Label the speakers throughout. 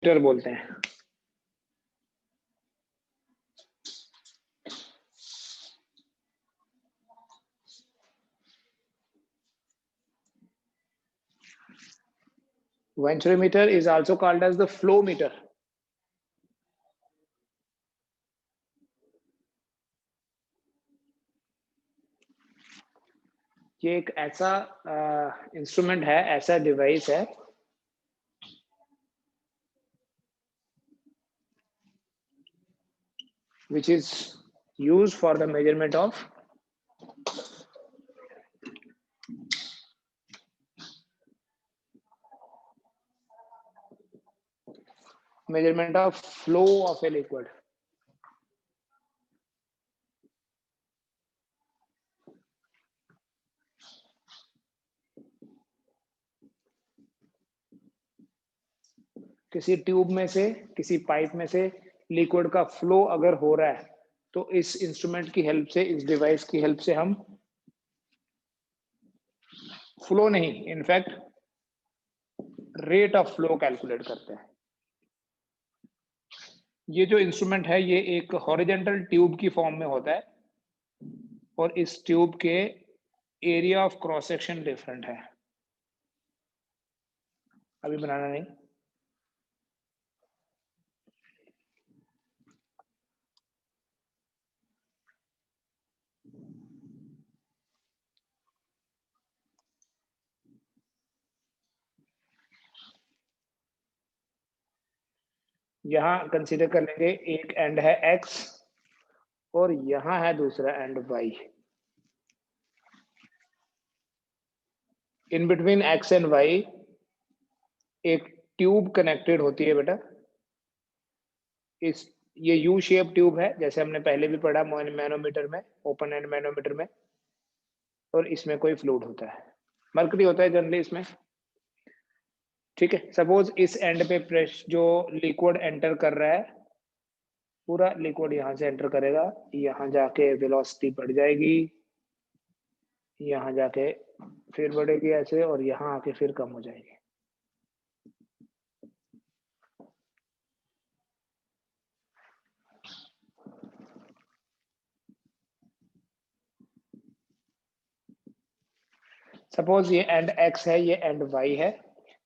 Speaker 1: Metre बोलते हैं। Venturometer is also called as the flow meter. ये एक ऐसा इंस्ट्रूमेंट है, ऐसा डिवाइस है which is used for the measurement of flow of a liquid. किसी ट्यूब में से, किसी पाइप में से लिक्विड का फ्लो अगर हो रहा है तो इस इंस्ट्रूमेंट की हेल्प से, इस डिवाइस की हेल्प से हम फ्लो नहीं, in fact rate of flow calculate करते हैं। ये जो इंस्ट्रूमेंट है ये एक हॉरिजॉन्टल ट्यूब की फॉर्म में होता है और इस ट्यूब के area of cross section different है। अभी बनाना नहीं। यहां कंसीडर कर लेंगे एक एंड है x और यहां है दूसरा and y। In between x and y एक ट्यूब कनेक्टेड होती है बेटा। ये यू शेप ट्यूब है, जैसे हमने पहले भी पढ़ा मैनोमीटर में, ओपन एंड मैनोमीटर में, और इसमें कोई फ्लूइड होता है, मरकरी होता है जनरली इसमें। ठीक है, सपोज इस एंड पे प्रेस जो लिक्विड एंटर कर रहा है, पूरा लिक्विड यहां से एंटर करेगा, यहां जाके वेलोसिटी बढ़ जाएगी, यहां जाके फिर बढ़ेगी ऐसे, और यहां आके फिर कम हो जाएगी। सपोज ये एंड x है, ये एंड y है,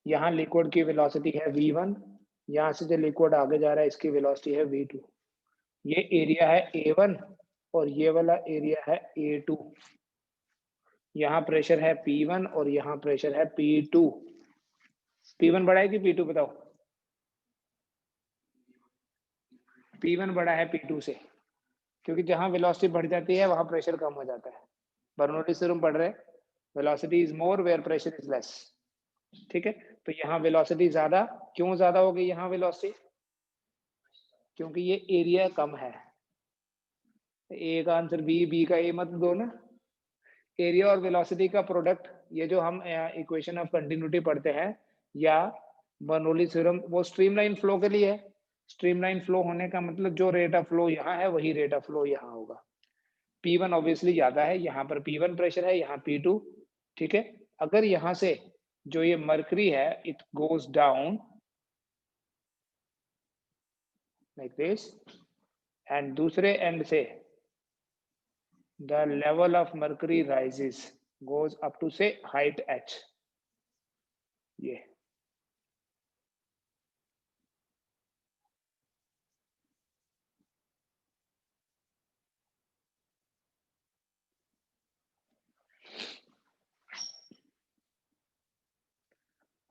Speaker 1: यहाँ लिक्विड की वेलोसिटी है v1, यहाँ से जो लिक्विड आगे जा रहा है इसकी वेलोसिटी है v2। ये एरिया है a1 और ये वाला एरिया है a2। यहाँ प्रेशर है p1 और यहाँ प्रेशर है p2। p1 बड़ा है कि p2 बताओ? p1 बड़ा है p2 से, क्योंकि जहाँ वेलोसिटी बढ़ जाती है वहाँ प्रेशर कम हो जाता है। बर्नौलीज थ्योरम पढ़ रहे, velocity is more where pressure is less. ठीक है, तो यहाँ वेलोसिटी ज्यादा, क्यों ज्यादा हो गई यहाँ वेलोसिटी? क्योंकि ये एरिया कम है। ए का आंसर बी का ए मत दो ना। एरिया और वेलोसिटी का प्रोडक्ट, ये जो हम इक्वेशन ऑफ कंटिन्यूटी पढ़ते हैं या बर्नौलीज थ्योरम, वो स्ट्रीमलाइन फ्लो के लिए है। स्ट्रीमलाइन फ्लो होने का मतलब जो रेट ऑफ फ्लो यहाँ है वही रेट ऑफ फ्लो यहाँ होगा। P1 ऑब्वियसली ज्यादा है, यहाँ पर P1 प्रेशर है, यहाँ P2। ठीक है, अगर यहाँ से जो ये मरकरी है it goes down like this, and दूसरे एंड से the level of mercury rises goes up to say height h। ये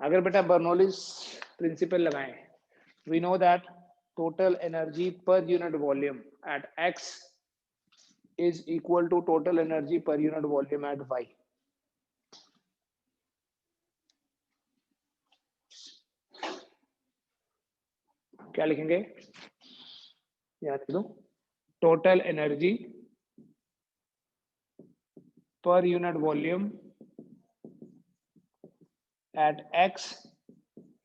Speaker 1: अगर बेटा बर्नौलीज प्रिंसिपल लगाएं, we know that total energy per unit volume at x is equal to total energy per unit volume at y। क्या लिखेंगे? याद लिख दो, total energy per unit volume at x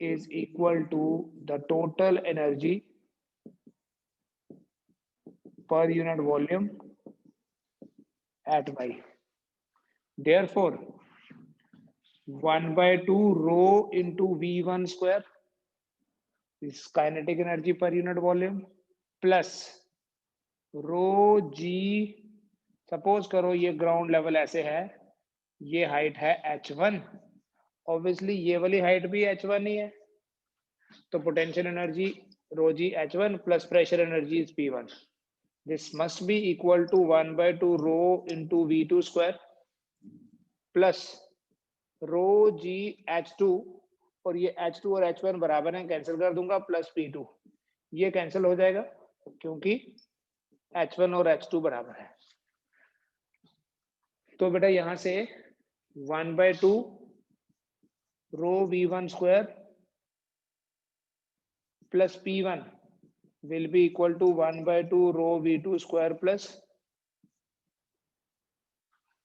Speaker 1: is equal to the total energy per unit volume at y। Therefore 1/2 rho into v1 square, इस kinetic energy per unit volume plus rho g, suppose करो ये ground level ऐसे है, ये height है h1, obviously ये वाली height भी h1 ही है, तो potential energy rho g h1 plus pressure energy is p1. This must be equal to 1/2 rho into v2 square plus rho g h2, और ये h2 और h1 बराबर हैं, कैंसिल कर दूंगा, प्लस p2, ये कैंसिल हो जाएगा क्योंकि h1 और h2 बराबर है. तो बेटा यहां से 1/2 rho v1 square plus p1 will be equal to 1/2 rho v2 square plus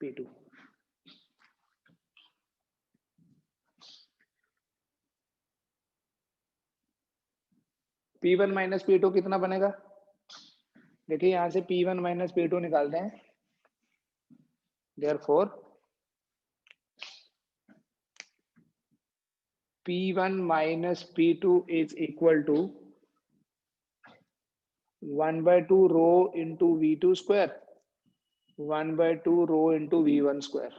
Speaker 1: p2. p1 minus p2 कितना बनेगा? देखिए यहां से p1 माइनस p2 निकालते हैं. Therefore p1 minus p2 is equal to 1/2 rho into v2 square, 1/2 rho into v1 square.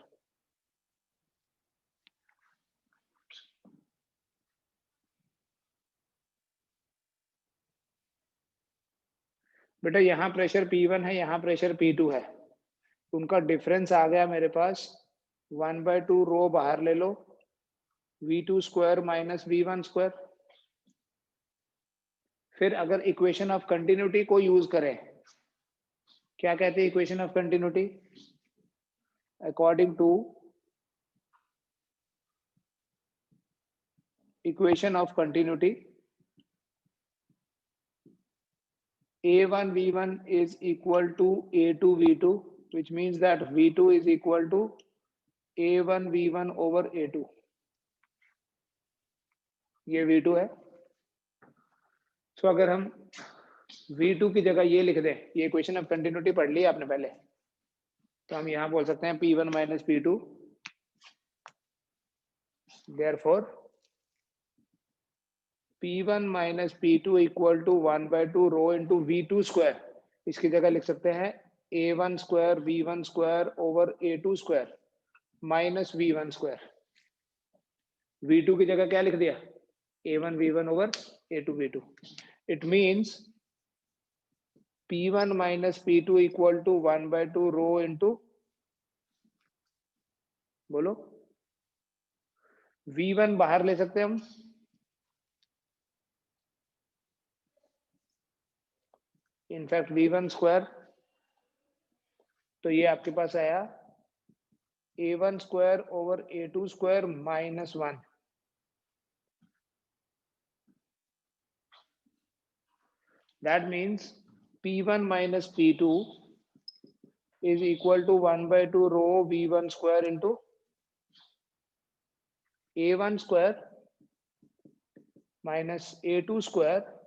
Speaker 1: बेटा यहाँ pressure P1 है, यहाँ प्रेशर P2 है, उनका डिफरेंस आ गया मेरे पास 1/2 रो बाहर ले लो, v2 square minus v1 square. फिर अगर इक्वेशन ऑफ कंटिन्यूटी को यूज करें, क्या कहते हैं equation of continuity? According to equation of continuity, a1 v1 is equal to a2 v2, which means that v2 is equal to a1 v1 over a2. ये v2 है. तो अगर हम v2 की जगह ये लिख दें, ये इक्वेशन ऑफ कंटिन्यूटी पढ़ ली आपने पहले, तो हम यहाँ बोल सकते हैं p1 minus p2. Therefore p1 minus p2 equal to 1/2 rho into v2 square. इसकी जगह लिख सकते हैं a1 square v1 square over a2 square minus v1 square. v2 की जगह क्या लिख दिया? a1 v1 over a2 v2. It means p1 minus p2 equal to 1/2 rho into, बोलो, v1 बाहर ले सकते हैं हम, इनफैक्ट v1 स्क्वायर, तो ये आपके पास आया a1 square over a2 square minus 1. That means p1 minus p2 is equal to 1/2 rho v1 square into a1 square minus a2 square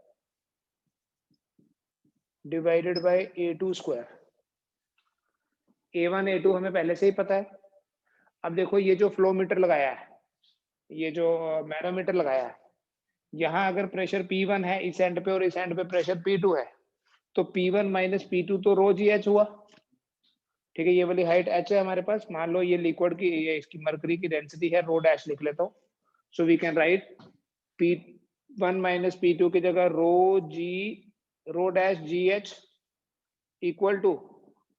Speaker 1: divided by a2 square. a1 a2 हमें पहले से ही पता है. अब देखो ये जो फ्लो मीटर लगाया है, ये जो मैनोमीटर लगाया है, यहाँ अगर प्रेशर P1 है इस एंड पे और इस एंड पे प्रेशर P2 है, तो P1 माइनस P2 तो रो जी एच हुआ. ठीक है, ये वाली हाइट h है हमारे पास. मान लो ये लिक्विड की, ये इसकी मरकरी की डेंसिटी है, रो डैश लिख लेता हूँ. So we can write P1 minus P2 की जगह rho dash g h equal to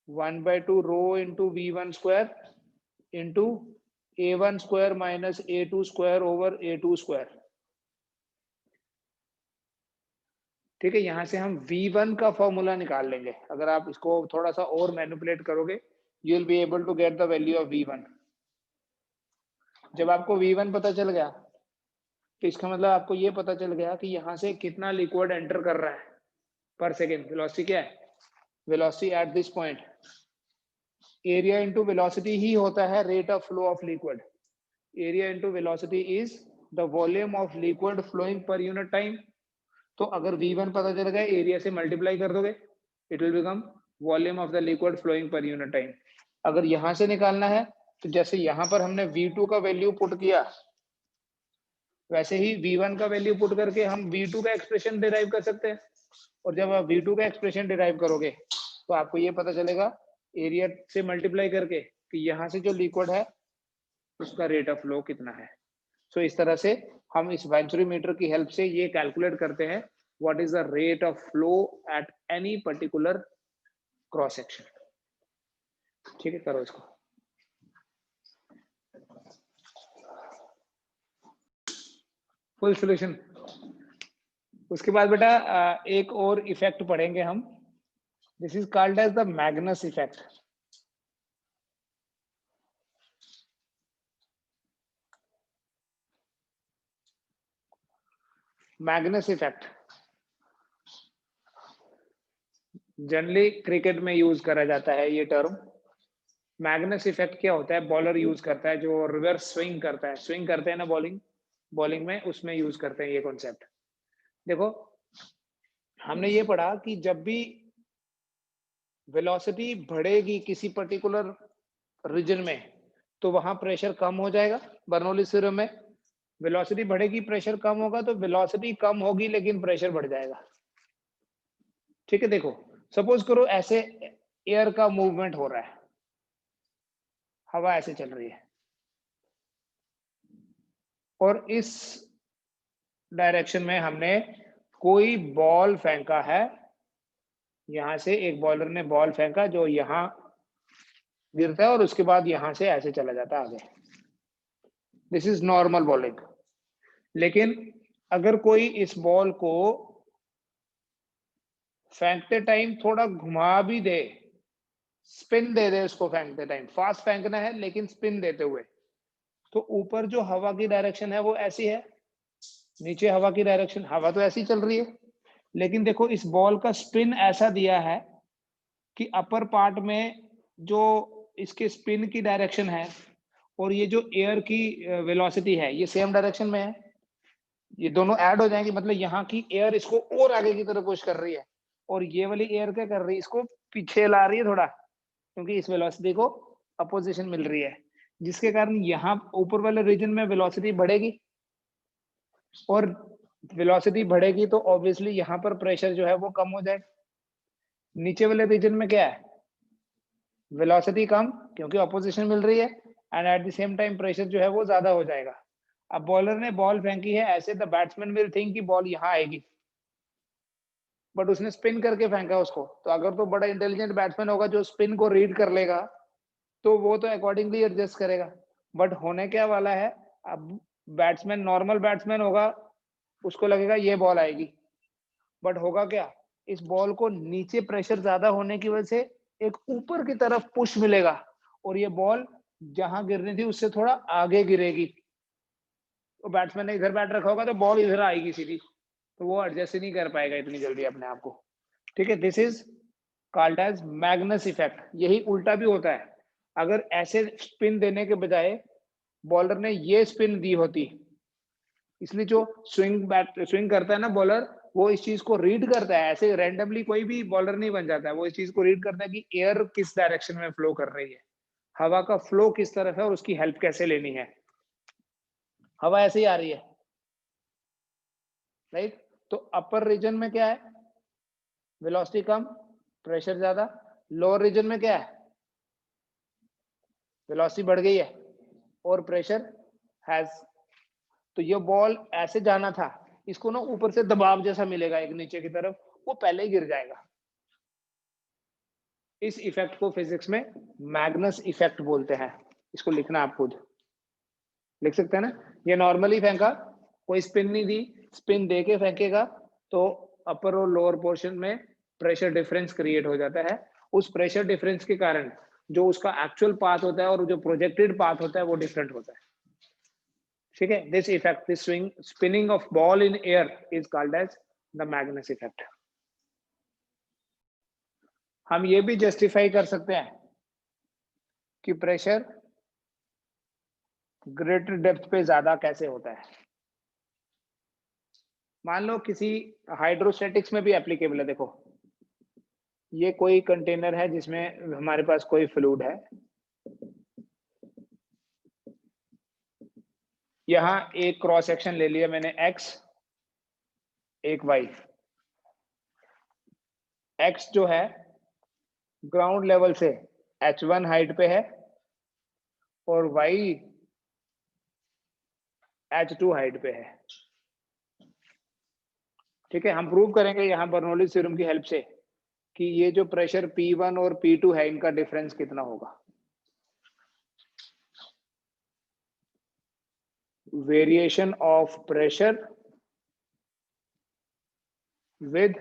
Speaker 1: 1/2 rho into v1 square into a1 square minus a2 square over a2 square. ठीक है, यहां से हम v1 का फॉर्मूला निकाल लेंगे. अगर आप इसको थोड़ा सा और मैनिपुलेट करोगे, you will be able to get the value of v1. जब आपको v1 पता चल गया, तो इसका मतलब आपको ये पता चल गया कि यहाँ से कितना लिक्विड एंटर कर रहा है पर सेकेंड. वेलोसिटी क्या है? Velocity at this point, area into velocity ही होता है rate of flow of liquid. Area into velocity is the volume of liquid flowing per unit time. तो अगर v1 पता चल गया, एरिया से मल्टीप्लाई कर दोगे, it will become volume of the liquid flowing per unit time. अगर यहां से निकालना है, तो जैसे यहां पर हमने v2 का वैल्यू पुट किया, वैसे ही V1 का वैल्यू पुट करके हम V2 का एक्सप्रेशन डिराइव कर सकते हैं। और जब आप V2 का एक्सप्रेशन डिराइव करोगे तो आपको ये पता चलेगा एरिया से मल्टीप्लाई करके कि यहाँ से जो लिक्विड है उसका रेट ऑफ फ्लो कितना है। सो इस तरह से हम इस वेंचुरीमीटर की हेल्प से ये कैलकुलेट करते हैं what is the rate of flow at any particular cross section. ठीक है, करो इसको। Full solution. उसके बाद बेटा एक और इफेक्ट पढ़ेंगे हम। This is called as the Magnus effect. Magnus effect generally cricket में यूज करा जाता है ये टर्म। मैग्नस इफेक्ट क्या होता है? बॉलर यूज करता है जो रिवर्स स्विंग करता है, स्विंग करते हैं ना बॉलिंग में, उसमें यूज करते हैं ये कॉन्सेप्ट। देखो, हमने ये पढ़ा कि जब भी वेलोसिटी बढ़ेगी किसी पर्टिकुलर रीजन में तो वहां प्रेशर कम हो जाएगा। बर्नौली थ्योरम में वेलोसिटी बढ़ेगी, प्रेशर कम होगा, तो वेलोसिटी कम होगी लेकिन प्रेशर बढ़ जाएगा। ठीक है, देखो सपोज करो ऐसे एयर का मूवमेंट हो रहा है, हवा ऐसे चल रही है और इस डायरेक्शन में हमने कोई बॉल फेंका है। यहां से एक बॉलर ने बॉल फेंका जो यहां गिरता है और उसके बाद यहां से ऐसे चला जाता है आगे। This is normal bowling. लेकिन अगर कोई इस बॉल को फेंकते टाइम थोड़ा घुमा भी दे, स्पिन दे दे उसको फेंकते टाइम, फास्ट फेंकना है लेकिन स्पिन देते हुए, तो ऊपर जो हवा की डायरेक्शन है वो ऐसी है, नीचे हवा की डायरेक्शन, हवा तो ऐसी चल रही है, लेकिन देखो इस बॉल का स्पिन ऐसा दिया है कि अपर पार्ट में जो इसके स्पिन की डायरेक्शन है और ये जो एयर की वेलोसिटी है ये सेम डायरेक्शन में है। ये दोनों ऐड हो जाएंगे, मतलब यहाँ की एयर इसको और आगे की तरफ पुश कर रही है और ये वाली एयर क्या कर रही है, इसको पीछे ला रही है थोड़ा, क्योंकि इस वेलोसिटी को अपोजिशन मिल रही है, जिसके कारण यहाँ ऊपर वाले रीजन में वेलोसिटी बढ़ेगी और वेलोसिटी बढ़ेगी तो ऑब्वियसली यहाँ पर प्रेशर जो है वो कम हो जाएगा। नीचे वाले रीजन में क्या है, वेलोसिटी कम क्योंकि अपोजिशन मिल रही है and at the same time pressure जो है वो ज्यादा हो जाएगा। अब बॉलर ने बॉल फेंकी है ऐसे, द बैट्समैन विल थिंक कि बॉल यहाँ आएगी, बट उसने स्पिन करके फेंका उसको। तो अगर तो बड़ा इंटेलिजेंट बैट्समैन होगा जो स्पिन को रीड कर लेगा तो वो तो अकॉर्डिंगली एडजस्ट करेगा। बट होने क्या वाला है, अब बैट्समैन नॉर्मल बैट्समैन होगा, उसको लगेगा ये बॉल आएगी, बट होगा क्या, इस बॉल को नीचे प्रेशर ज्यादा होने की वजह से एक ऊपर की तरफ पुश मिलेगा और ये बॉल जहां गिरनी थी उससे थोड़ा आगे गिरेगी। तो बैट्समैन ने इधर बैट रखा होगा तो बॉल इधर आएगी सीधी, तो वो एडजस्ट ही नहीं कर पाएगा इतनी जल्दी अपने आप को। ठीक है, this is called as Magnus effect. यही उल्टा भी होता है, अगर ऐसे स्पिन देने के बजाय बॉलर ने ये स्पिन दी होती, इसलिए जो स्विंग करता है ना बॉलर, वो इस चीज को रीड करता है, ऐसे रैंडमली कोई भी बॉलर नहीं बन जाता है, वो इस चीज को रीड करता है कि एयर किस डायरेक्शन में फ्लो कर रही है, हवा का फ्लो किस तरफ है और उसकी हेल्प कैसे लेनी है। हवा ऐसे ही आ रही है, राइट? तो अपर रीजन में क्या है, वेलोसिटी कम, प्रेशर ज्यादा। लोअर रीजन में क्या है, वेलोसिटी बढ़ गई है और प्रेशर हैज। तो ये बॉल ऐसे जाना था, इसको ना ऊपर से दबाव जैसा मिलेगा एक नीचे की तरफ, वो पहले ही गिर जाएगा। इस इफेक्ट को फिजिक्स में मैग्नस इफेक्ट बोलते हैं। इसको लिखना आप खुद लिख सकते हैं ना। ये नॉर्मली फेंका, कोई स्पिन नहीं दी, स्पिन दे के फेंकेगा तो अपर और लोअर पोर्शन में प्रेशर डिफरेंस क्रिएट हो जाता है। उस प्रेशर डिफरेंस के कारण जो उसका एक्चुअल पाथ होता है और जो प्रोजेक्टेड पाथ होता है वो डिफरेंट होता है। ठीक है, this effect, this swing spinning of ball in air is called as the Magnus effect. हम ये भी जस्टिफाई कर सकते हैं कि प्रेशर ग्रेटर डेप्थ पे ज्यादा कैसे होता है। मान लो किसी हाइड्रोस्टैटिक्स में भी एप्लीकेबल है। देखो, ये कोई कंटेनर है जिसमें हमारे पास कोई फ्लूइड है, यहाँ एक क्रॉस सेक्शन ले लिया मैंने x, एक y। x जो है ग्राउंड लेवल से h1 हाइट पे है और y h2 हाइट पे है। ठीक है, हम प्रूव करेंगे यहाँ बर्नौली थ्योरम की हेल्प से कि ये जो प्रेशर P1 और P2 है इनका डिफरेंस कितना होगा। Variation of pressure with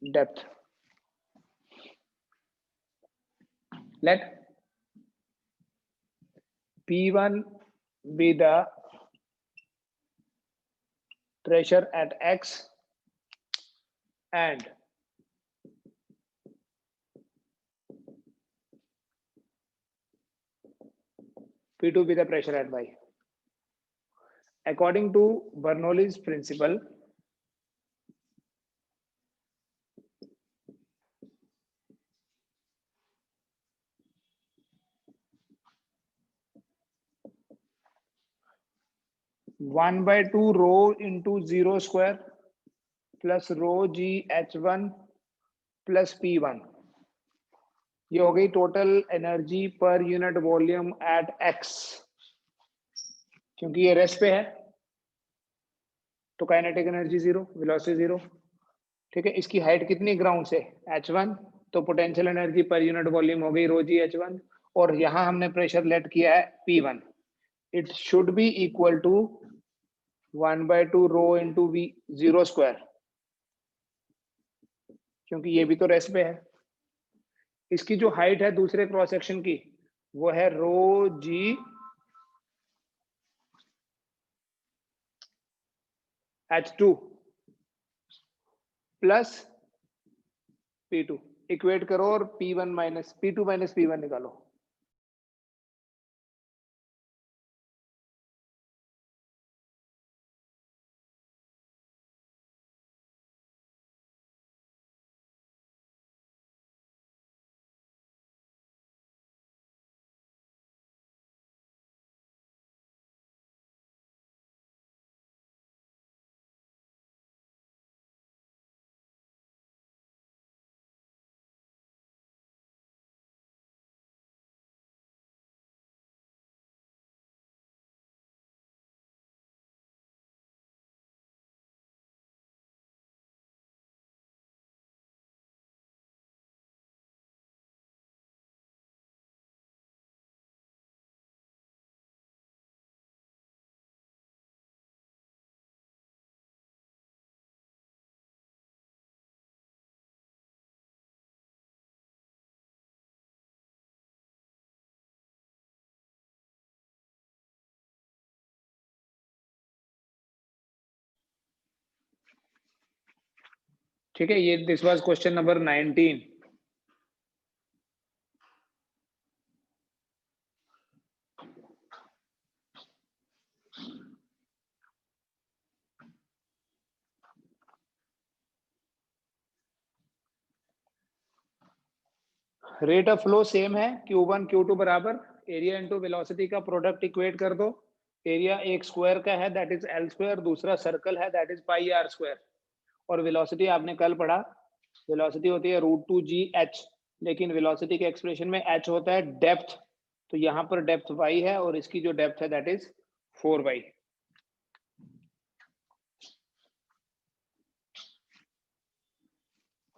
Speaker 1: depth. Let P1 be the pressure at x and P2 be the pressure at y. According to Bernoulli's principle, one by two rho into 0 square plus rho g h1 plus P1, ये हो गई total energy per unit volume at x। क्योंकि ये rest पे है तो kinetic energy zero, velocity zero. ठीक है, इसकी हाइट कितनी ग्राउंड से h1, तो potential energy per unit volume हो गई रो जी h1, और यहाँ हमने प्रेशर लेट किया है P1। It should be equal to 1/2 rho into v 0 square, क्योंकि ये भी तो रेस्ट पे है। इसकी जो हाइट है दूसरे क्रॉस सेक्शन की वो है रो जी h2 प्लस P2। इक्वेट करो और P1 minus P2 minus P1 निकालो। ठीक है, ये this was question number 19। Rate of flow same है, Q1 Q2 बराबर, एरिया इंटू वेलोसिटी का प्रोडक्ट इक्वेट कर दो। एरिया एक स्क्वायर का है दैट इज L स्क्वायर, दूसरा सर्कल है that is pi R square, और वेलोसिटी आपने कल पढ़ा वेलोसिटी होती है √2gh, लेकिन वेलोसिटी के एक्सप्रेशन में h होता है डेप्थ, तो यहाँ पर डेप्थ y है और इसकी जो डेप्थ है that is 4y।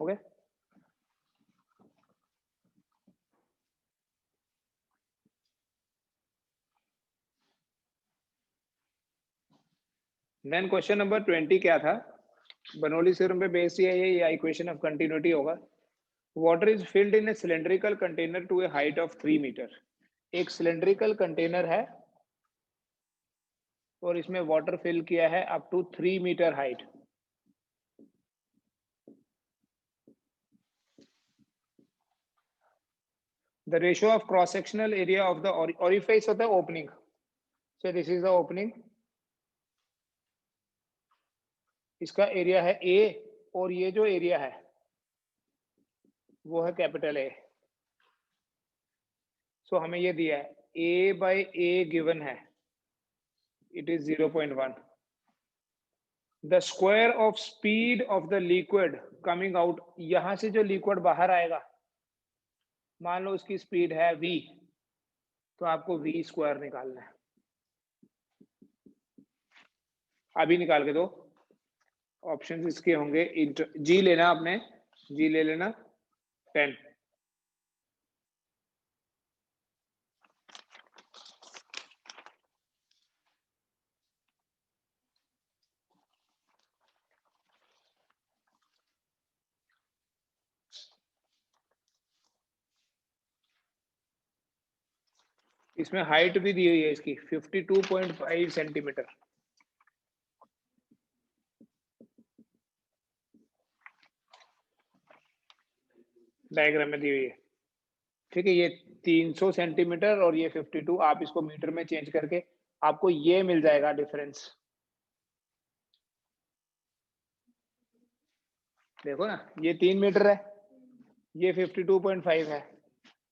Speaker 1: Okay, then question number 20 क्या था, बर्नौली थ्योरम पे बेस्ड है ये, या इक्वेशन ऑफ कंटिन्यूटी होगा। Water is filled in a cylindrical container to a height of 3 metre. एक सिलेंड्रिकल कंटेनर है और इसमें वाटर फिल किया है up to 3 metre height. The ratio of cross sectional area of the orifice होता है opening, so this is the opening, इसका area है A और ये जो एरिया है वो है कैपिटल A। सो हमें ये दिया है a by a given है, it is 0.1. The square of speed of the liquid coming out, यहां से जो लिक्विड बाहर आएगा, मान लो उसकी स्पीड है v, तो आपको v स्क्वायर निकालना है। अभी निकाल के दो, ऑप्शंस इसके होंगे, g लेना आपने, g ले लेना 10, इसमें हाइट भी दी हुई है इसकी 52.5 सेंटीमीटर। डायग्राम में दी हुई है, ठीक है। ये 300 सेंटीमीटर और ये 52, आप इसको मीटर में चेंज करके आपको ये मिल जाएगा डिफरेंस। देखो ना, ये 3 मीटर है, ये 52.5 है,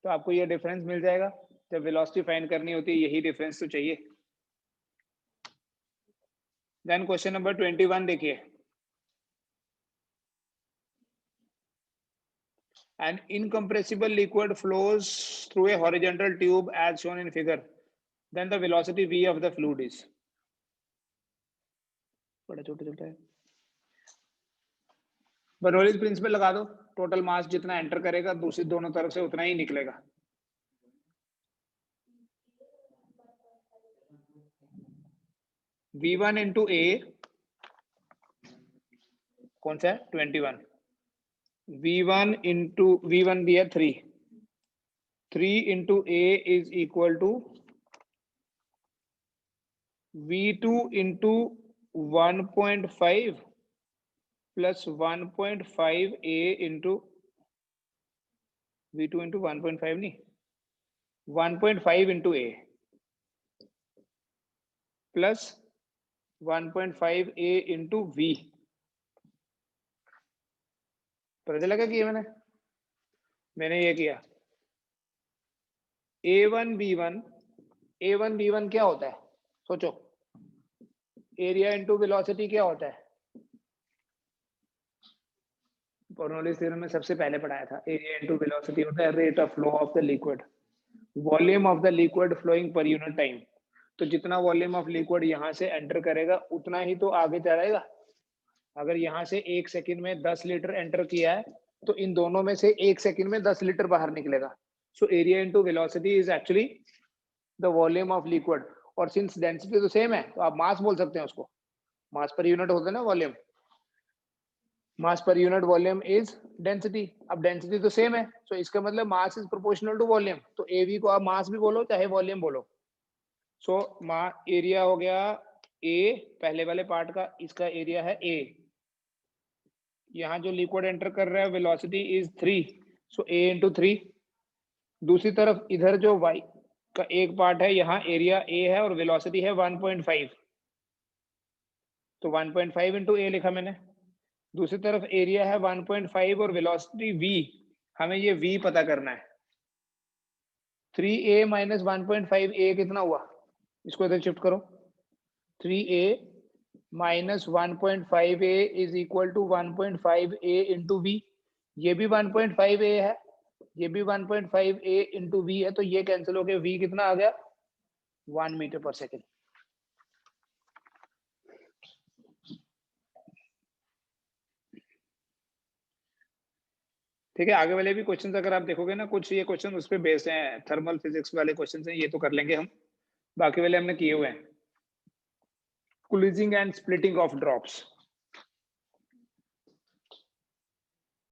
Speaker 1: तो आपको ये डिफरेंस मिल जाएगा। जब वेलोसिटी फाइंड करनी होती है यही डिफरेंस तो चाहिए। देन क्वेश्चन नंबर 21 देखिए। An incompressible liquid flows through a horizontal tube as shown in figure. Then the velocity v of the fluid is. बड़ा छोटा छोटा है। बर्नौलीज प्रिंसिपल लगा दो, टोटल मास जितना एंटर करेगा दूसरी दोनों तरफ से उतना ही निकलेगा। v1 इंटू a कौन सा है 21, v1 इंटू v1 दिया 3 into a is equal to v2 into 1.5 plus 1.5 a into v2 into 1.5 नहीं 1.5 into a plus 1.5 a into v। पता लगा कि मैंने ये किया a1 b1 क्या होता है सोचो, एरिया इंटू वेलोसिटी क्या होता है, बर्नौलीज थ्योरम में सबसे पहले पढ़ाया था। एरिया इंटू वेलोसिटी होता है rate of flow of the liquid, volume of the liquid flowing per unit time. तो जितना वॉल्यूम ऑफ लिक्विड यहाँ से एंटर करेगा उतना ही तो आगे चलाएगा। अगर यहाँ से 1 सेकंड में 10 लीटर एंटर किया है तो इन दोनों में से 1 सेकंड में 10 लीटर बाहर निकलेगा। So area into velocity is actually the volume of liquid, और सिंस डेंसिटी तो सेम है तो आप मास बोल सकते हैं उसको, मास पर यूनिट होता है ना volume, mass per unit volume is density. अब डेंसिटी तो सेम है, सो इसका मतलब mass is proportional to volume, तो एवी को आप मास भी बोलो चाहे वॉल्यूम बोलो। सो एरिया हो गया ए, पहले वाले पार्ट का इसका एरिया है ए, यहाँ जो लिक्विड एंटर कर रहा है velocity is 3, so a into 3। दूसरी तरफ इधर जो y का एक पार्ट है, यहाँ एरिया a है और वेलोसिटी है 1.5, तो 1.5 इंटू a लिखा मैंने। दूसरी तरफ एरिया है 1.5 और वेलोसिटी v, हमें ये v पता करना है। 3a माइनस 1.5a कितना हुआ, इसको इधर शिफ्ट करो, 3a minus 1.5a is equal to 1.5a into v, ये भी 1.5a है, ये भी 1.5a इंटू v है, तो ये कैंसिल हो गया, v कितना आ गया 1 मीटर पर सेकेंड। ठीक है, आगे वाले भी क्वेश्चंस अगर आप देखोगे ना, कुछ ये क्वेश्चन उस पे बेस्ड हैं, थर्मल फिजिक्स वाले क्वेश्चंस हैं, ये तो कर लेंगे हम, बाकी वाले हमने किए हुए हैं। Cooling and splitting of drops,